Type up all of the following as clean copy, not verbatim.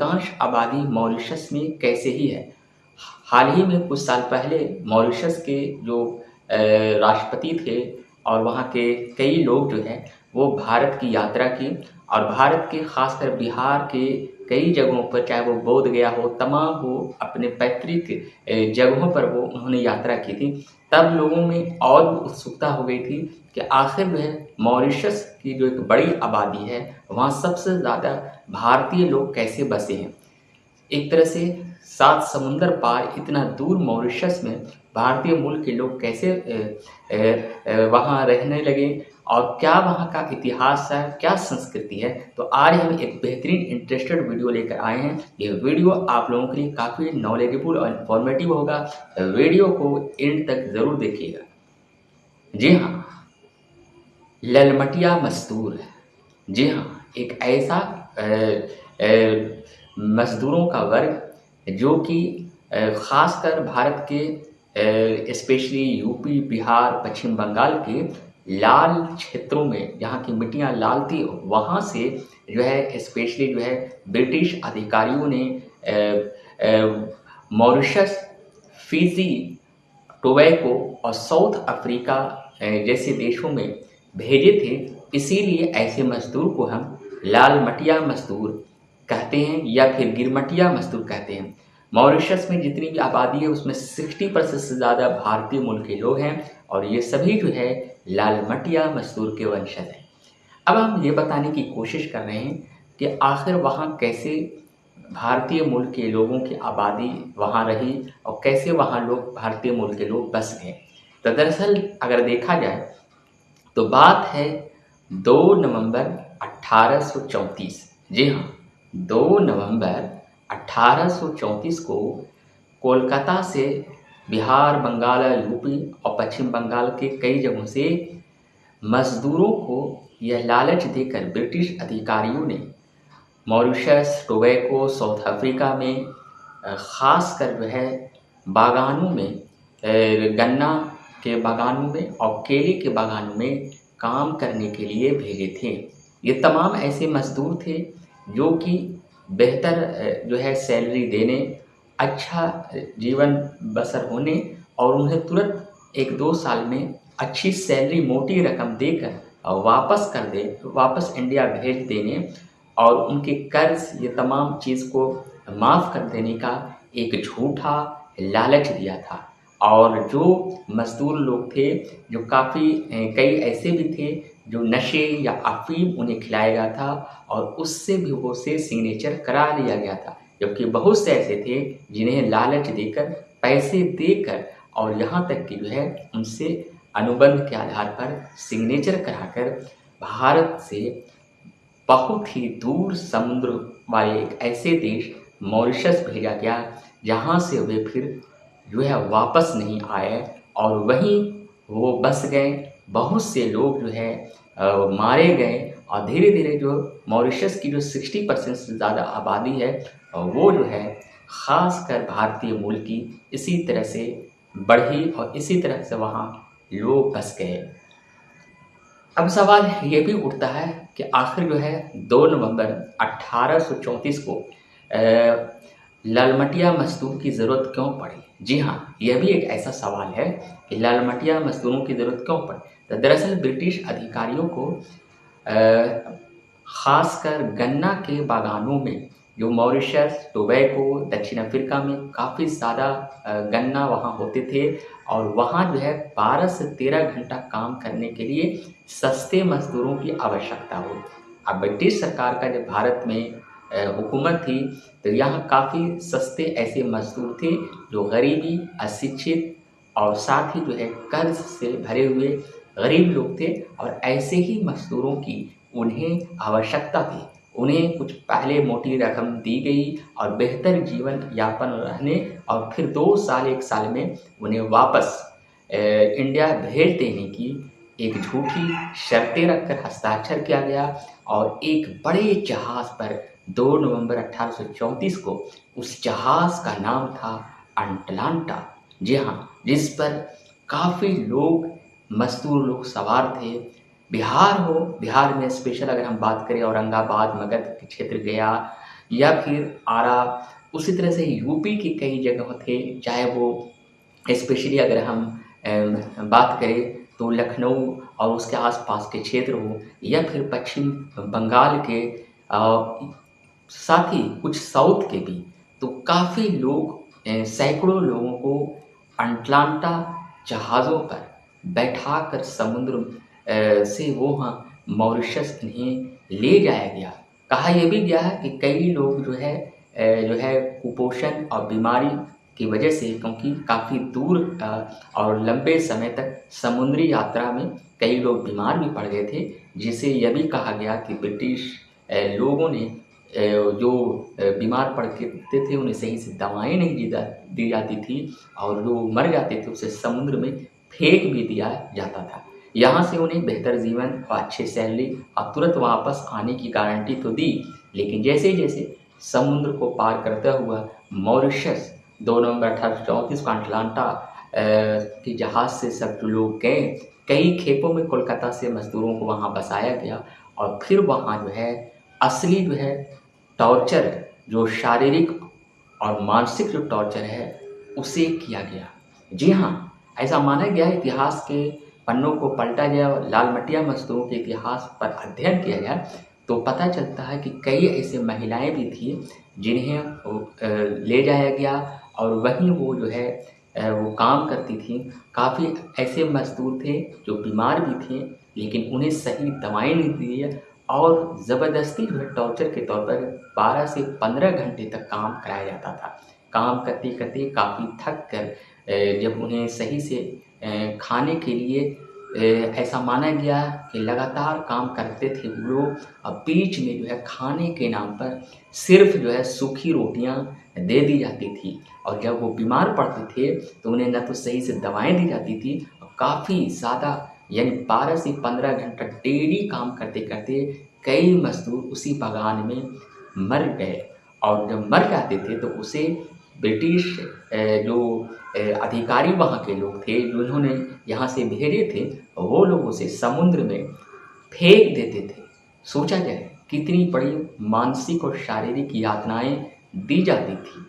अधिकांश आबादी मॉरिशस में कैसे ही है। हाल ही में कुछ साल पहले मॉरिशस के जो राष्ट्रपति थे और वहाँ के कई लोग जो हैं वो भारत की यात्रा की और भारत के खासकर बिहार के कई जगहों पर, चाहे वो बोध गया हो, तमाम वो अपने पैतृक जगहों पर वो उन्होंने यात्रा की थी। तब लोगों में और भी उत्सुकता हो गई थी कि आखिर में मॉरिशस की जो एक बड़ी आबादी है वहाँ सबसे ज़्यादा भारतीय लोग कैसे बसे हैं। एक तरह से 7 समुंदर पार इतना दूर मॉरिशस में भारतीय मूल के लोग कैसे वहाँ रहने लगे और क्या वहाँ का इतिहास है, क्या संस्कृति है। तो आज हम एक बेहतरीन इंटरेस्टेड वीडियो लेकर आए हैं। ये वीडियो आप लोगों के लिए काफ़ी नॉलेजेबल और इन्फॉर्मेटिव होगा। वीडियो को एंड तक ज़रूर देखिएगा। जी हाँ, ललमटिया मजदूर। जी हाँ, एक ऐसा मजदूरों का वर्ग जो कि ख़ासकर भारत के स्पेशली यूपी, बिहार, पश्चिम बंगाल के लाल क्षेत्रों में जहाँ की मिट्टियाँ लाल थी वहाँ से जो है स्पेशली जो है ब्रिटिश अधिकारियों ने मॉरिशस, फिजी, टोबैको और साउथ अफ्रीका जैसे देशों में भेजे थे। इसीलिए ऐसे मजदूर को हम लाल मटिया मजदूर कहते हैं या फिर गिरमटिया मजदूर कहते हैं। मॉरिशस में जितनी भी आबादी है उसमें 60% से ज़्यादा भारतीय मूल के लोग हैं और ये सभी जो है लाल मटिया मजदूर के वंशज हैं। अब हम ये बताने की कोशिश कर रहे हैं कि आखिर वहाँ कैसे भारतीय मूल के लोगों की आबादी वहाँ रही और कैसे वहाँ लोग भारतीय मूल के लोग बस गए। तो दरअसल अगर देखा जाए तो बात है 2 नवंबर 1834। जी हाँ, 2 नवंबर 1834 को कोलकाता से बिहार, बंगाल, यूपी और पश्चिम बंगाल के कई जगहों से मजदूरों को यह लालच देकर ब्रिटिश अधिकारियों ने मॉरिशस, टोबैको, साउथ अफ्रीका में ख़ास कर जो है बागानों में, गन्ना के बागानों में और केले के बागानों में काम करने के लिए भेजे थे। ये तमाम ऐसे मजदूर थे जो कि बेहतर जो है सैलरी देने, अच्छा जीवन बसर होने और उन्हें तुरंत 1-2 साल में अच्छी सैलरी, मोटी रकम देकर वापस इंडिया भेज देने और उनके कर्ज ये तमाम चीज़ को माफ़ कर देने का एक झूठा लालच दिया था। और जो मज़दूर लोग थे, जो काफ़ी कई ऐसे भी थे जो नशे या अफ़ीम उन्हें खिलाया गया था और उससे भी वो से सिग्नेचर करा लिया गया था। जबकि बहुत से ऐसे थे जिन्हें लालच देकर, पैसे देकर और यहाँ तक कि जो है उनसे अनुबंध के आधार पर सिग्नेचर कराकर भारत से बहुत ही दूर समुद्र वाले एक ऐसे देश मॉरिशस भेजा गया जहाँ से वे फिर जो है वापस नहीं आए और वहीं वो बस गए। बहुत से लोग जो है मारे गए और धीरे धीरे जो मॉरिशस की जो 60% से ज़्यादा आबादी है वो जो है ख़ासकर भारतीय मूल की इसी तरह से बढ़ी और इसी तरह से वहाँ लोग बस गए। अब सवाल ये भी उठता है कि आखिर जो है 2 नवंबर 1834 को लालमटिया मजदूर की ज़रूरत क्यों पड़ी। जी हाँ, यह भी एक ऐसा सवाल है कि लालमटिया मजदूरों की ज़रूरत क्यों पड़ी। तो दरअसल ब्रिटिश अधिकारियों को ख़ासकर गन्ना के बागानों में, जो मॉरिशस, टोबैको, दक्षिण अफ्रीका में काफ़ी ज़्यादा गन्ना वहाँ होते थे और वहाँ जो है 12 से 13 घंटा काम करने के लिए सस्ते मजदूरों की आवश्यकता हो। अब ब्रिटिश सरकार का जब भारत में हुकूमत थी तो यहाँ काफ़ी सस्ते ऐसे मजदूर थे जो गरीबी, अशिक्षित और साथ ही जो है कर्ज से भरे हुए गरीब लोग थे और ऐसे ही मजदूरों की उन्हें आवश्यकता थी। उन्हें कुछ पहले मोटी रकम दी गई और बेहतर जीवन यापन रहने और फिर 2 साल 1 साल में उन्हें वापस इंडिया भेज देने की एक झूठी शर्तें रखकर हस्ताक्षर किया गया और एक बड़े जहाज़ पर 2 नवंबर 1834 को उस जहाज़ का नाम था अटलांटा। जी हाँ, जिस पर काफ़ी लोग, मजदूर लोग सवार थे। बिहार में स्पेशल अगर हम बात करें औरंगाबाद, मगध के क्षेत्र, गया, या फिर आरा, उसी तरह से यूपी की कई जगह थे, चाहे वो स्पेशली अगर हम बात करें तो लखनऊ और उसके आसपास के क्षेत्र हो, या फिर पश्चिम बंगाल के साथ ही कुछ साउथ के भी, तो काफ़ी लोग सैकड़ों लोगों को अटलांटा जहाज़ों पर बैठाकर समुद्र से वो वहाँ मॉरिशस इन्हें ले जाया गया। कहा यह भी गया है कि कई लोग जो है कुपोषण और बीमारी की वजह से, क्योंकि काफ़ी दूर और लंबे समय तक समुद्री यात्रा में कई लोग बीमार भी पड़ गए थे, जिसे यह भी कहा गया कि ब्रिटिश लोगों ने जो बीमार पड़ते थे उन्हें सही से दवाएं नहीं दी जाती थी, और जो मर जाते थे उसे समुद्र में फेंक भी दिया जाता था। यहाँ से उन्हें बेहतर जीवन और अच्छी सैलरी और तुरंत वापस आने की गारंटी तो दी, लेकिन जैसे जैसे समुद्र को पार करता हुआ मॉरिशस 2 नवंबर 1834 को अटलांटा के जहाज़ से सब लोग गए। कई खेपों में कोलकाता से मजदूरों को वहाँ बसाया गया, और फिर वहाँ जो है असली जो है टॉर्चर, जो शारीरिक और मानसिक जो टॉर्चर है उसे किया गया। जी हाँ, ऐसा माना गया है, इतिहास के पन्नों को पलटा गया और लाल मटिया मजदूरों के इतिहास पर अध्ययन किया गया तो पता चलता है कि कई ऐसे महिलाएं भी थी जिन्हें ले जाया गया, और वहीं वो जो है वो काम करती थी। काफ़ी ऐसे मजदूर थे जो बीमार भी थे, लेकिन उन्हें सही दवाएं नहीं दी और ज़बरदस्ती जो है टॉर्चर के तौर पर 12 से 15 घंटे तक काम कराया जाता था। काम करते करते काफ़ी थक कर जब उन्हें सही से खाने के लिए ऐसा माना गया कि लगातार काम करते थे वो लोग, और बीच में जो है खाने के नाम पर सिर्फ जो है सूखी रोटियां दे दी जाती थी, और जब वो बीमार पड़ते थे तो उन्हें न तो सही से दवाएं दी जाती थी, और काफ़ी ज़्यादा यानी 12 से 15 घंटा डेली काम करते करते कई मजदूर उसी बगान में मर गए। और जब मर जाते थे तो उसे ब्रिटिश जो अधिकारी वहाँ के लोग थे जिन्होंने यहाँ से भेजे थे, वो लोग उसे समुद्र में फेंक देते थे। सोचा जाए कितनी बड़ी मानसिक और शारीरिक यातनाएं दी जाती थी,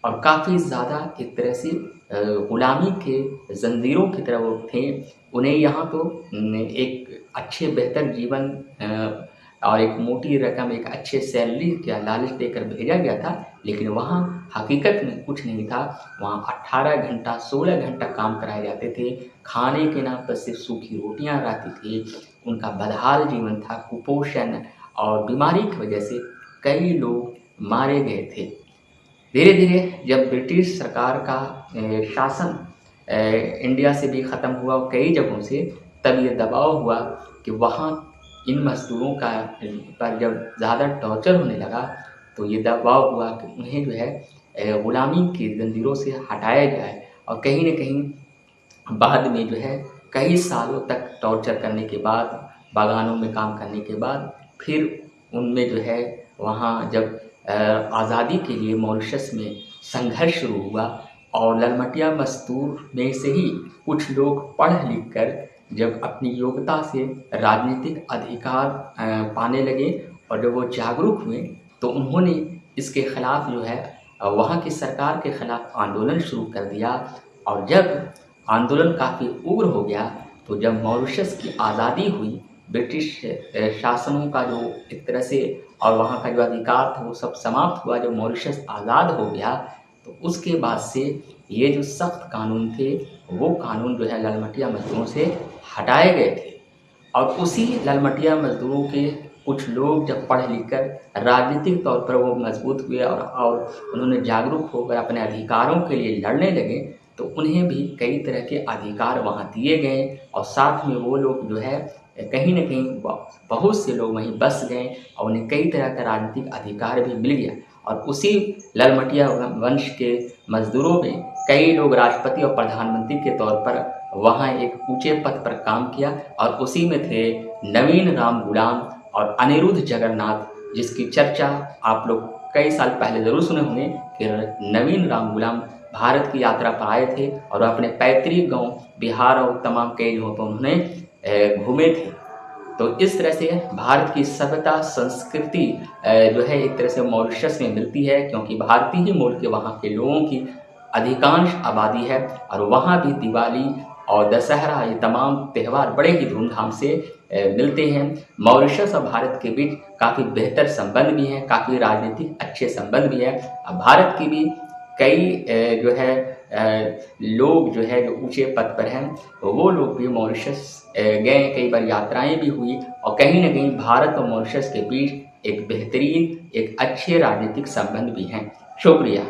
और काफ़ी ज़्यादा एक तरह से गुलामी के जंजीरों की तरह वो थे। उन्हें यहाँ तो एक अच्छे बेहतर जीवन और एक मोटी रकम, एक अच्छे सैलरी का लालच देकर भेजा गया था, लेकिन वहाँ हकीकत में कुछ नहीं था। वहाँ 18 घंटा 16 घंटा काम कराए जाते थे, खाने के नाम पर सिर्फ सूखी रोटियाँ रहती थी। उनका बदहाल जीवन था, कुपोषण और बीमारी की वजह से कई लोग मारे गए थे। धीरे धीरे जब ब्रिटिश सरकार का शासन इंडिया से भी ख़त्म हुआ कई जगहों से, तब ये दबाव हुआ कि वहाँ इन मजदूरों का पर जब ज़्यादा टॉर्चर होने लगा तो ये दबाव हुआ कि उन्हें जो है ग़ुलामी की जंजीरों से हटाया जाए, और कहीं न कहीं बाद में जो है कई सालों तक टॉर्चर करने के बाद, बागानों में काम करने के बाद, फिर उनमें जो है वहाँ जब आज़ादी के लिए मॉरिशस में संघर्ष शुरू हुआ, और ललमटिया मजदूर में से ही कुछ लोग पढ़ लिख कर जब अपनी योग्यता से राजनीतिक अधिकार पाने लगे, और जब वो जागरूक हुए तो उन्होंने इसके खिलाफ जो है वहाँ की सरकार के खिलाफ आंदोलन शुरू कर दिया। और जब आंदोलन काफ़ी उग्र हो गया तो जब मॉरिशस की आज़ादी हुई, ब्रिटिश शासनों का जो एक तरह से और वहाँ का जो अधिकार था वो सब समाप्त हुआ, जब मॉरिशस आज़ाद हो गया तो उसके बाद से ये जो सख्त कानून थे वो कानून जो है ललमटिया मजदूरों से हटाए गए थे। और उसी ललमटिया मजदूरों के कुछ लोग जब पढ़ लिख कर राजनीतिक तौर पर वो मजबूत हुए और उन्होंने जागरूक होकर अपने अधिकारों के लिए लड़ने लगे, तो उन्हें भी कई तरह के अधिकार वहाँ दिए गए, और साथ में वो लोग जो है कहीं न कहीं बहुत से लोग वहीं बस गए और उन्हें कई तरह का राजनीतिक अधिकार भी मिल गया। और उसी ललमटिया वंश के मजदूरों में कई लोग राष्ट्रपति और प्रधानमंत्री के तौर पर वहाँ एक ऊंचे पद पर काम किया, और उसी में थे नवीन राम गुलाम और अनिरुद्ध जगन्नाथ, जिसकी चर्चा आप लोग कई साल पहले ज़रूर सुने होंगे कि नवीन राम गुलाम भारत की यात्रा पर आए थे और अपने पैतृक गांव बिहार और तमाम कई जगहों पर उन्होंने घूमे थे। तो इस तरह से भारत की सभ्यता संस्कृति जो है एक तरह से मॉरिशस में मिलती है, क्योंकि भारतीय ही मूल के वहाँ के लोगों की अधिकांश आबादी है और वहाँ भी दिवाली और दशहरा ये तमाम त्यौहार बड़े ही धूमधाम से मिलते हैं। मॉरिशस और भारत के बीच काफ़ी बेहतर संबंध भी हैं, काफ़ी राजनीतिक अच्छे संबंध भी हैं। अब भारत की भी कई जो है लोग जो है जो ऊंचे पद पर हैं वो लोग भी मॉरिशस गए, कई बार यात्राएं भी हुई और कहीं ना कहीं भारत और मॉरिशस के बीच एक बेहतरीन एक अच्छे राजनीतिक संबंध भी हैं। शुक्रिया।